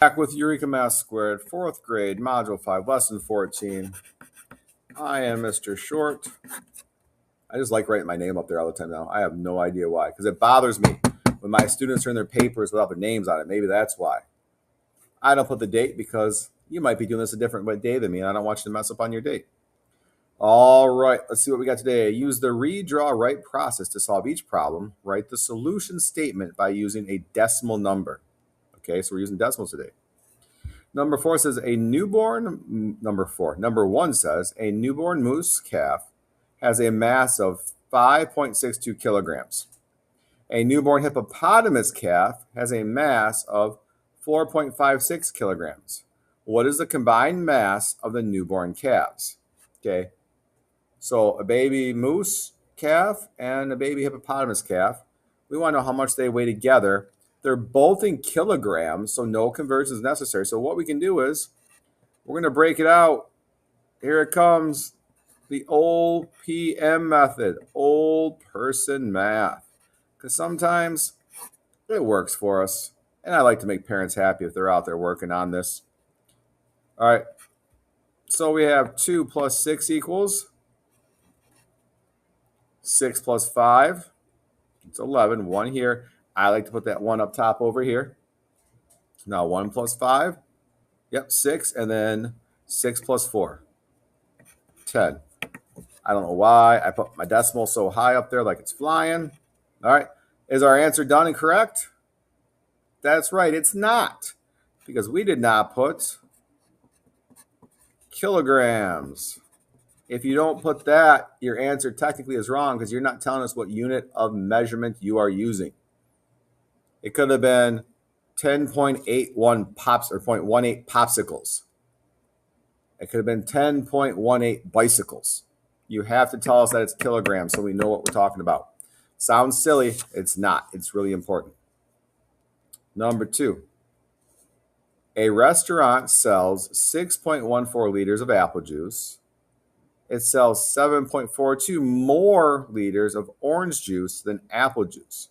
Back with Eureka Math Squared, 4th grade, Module 5, Lesson 14. I am Mr. Short. I just like writing my name up there all the time now. I have no idea why, because it bothers me when my students turn their papers without their names on it. Maybe that's why. I don't put the date because you might be doing this a different day than me, and I don't want you to mess up on your date. All right, let's see what we got today. Use the redraw right process to solve each problem. Write the solution statement by using a decimal number. Okay, so we're using decimals today. Number 4 says Number 1 says a newborn moose calf has a mass of 5.62 kilograms. A newborn hippopotamus calf has a mass of 4.56 kilograms. What is the combined mass of the newborn calves? Okay, so a baby moose calf and a baby hippopotamus calf, we want to know how much they weigh together. They're both in kilograms, so no conversion is necessary. So what we can do is we're going to break it out. Here it comes, the old PM method, old person math, because sometimes it works for us. And I like to make parents happy if they're out there working on this. All right, so we have 2 plus 6 equals 6 plus 5. It's 11, 1 here. I like to put that 1 up top over here. Now 1 plus 5. Yep, 6. And then 6 plus 4. 10. I don't know why I put my decimal so high up there like it's flying. All right. Is our answer done and correct? That's right. It's not. Because we did not put kilograms. If you don't put that, your answer technically is wrong because you're not telling us what unit of measurement you are using. It could have been 10.81 pops or 0.18 popsicles. It could have been 10.18 bicycles. You have to tell us that it's kilograms so we know what we're talking about. Sounds silly. It's not. It's really important. Number 2. A restaurant sells 6.14 liters of apple juice. It sells 7.42 more liters of orange juice than apple juice.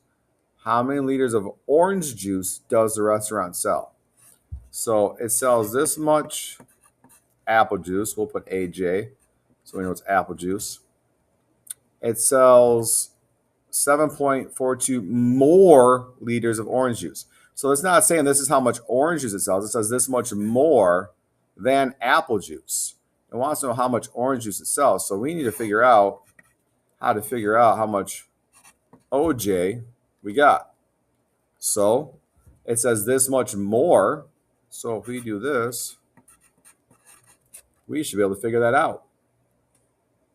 How many liters of orange juice does the restaurant sell? So it sells this much apple juice. We'll put AJ so we know it's apple juice. It sells 7.42 more liters of orange juice. So it's not saying this is how much orange juice it sells. It says this much more than apple juice. It wants to know how much orange juice it sells. So we need to figure out how much OJ we got. So it says this much more. So if we do this, we should be able to figure that out.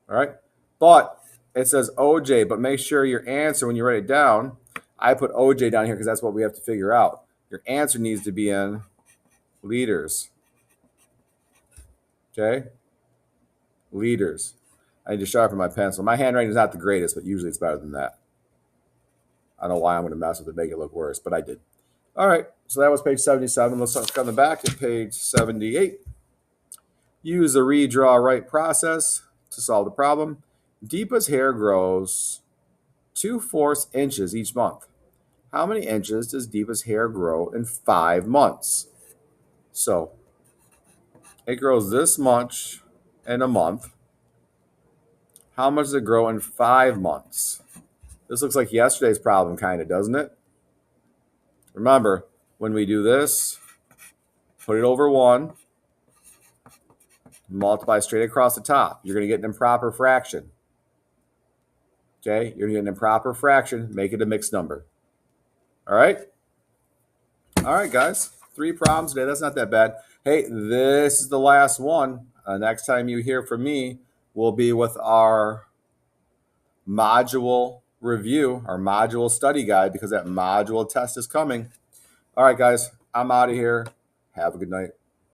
All right. But it says OJ, but make sure your answer, when you write it down, I put OJ down here because that's what we have to figure out. Your answer needs to be in liters. Okay. Liters. I need to sharpen my pencil. My handwriting is not the greatest, but usually it's better than that. I don't know why I'm going to mess with it, make it look worse, but I did. All right, so that was page 77. Let's look on the back to page 78. Use the redraw right process to solve the problem. Deepa's hair grows 2/4 inches each month. How many inches does Deepa's hair grow in 5 months? So it grows this much in a month. How much does it grow in 5 months? This looks like yesterday's problem, kind of, doesn't it? Remember, when we do this, put it over 1, multiply straight across the top. You're going to get an improper fraction. Okay, you're going to get an improper fraction. Make it a mixed number. All right? All right, guys. 3 problems today. That's not that bad. Hey, this is the last one. Next time you hear from me will be with our module review, our module study guide, because that module test is coming. All right, guys, I'm out of here. Have a good night.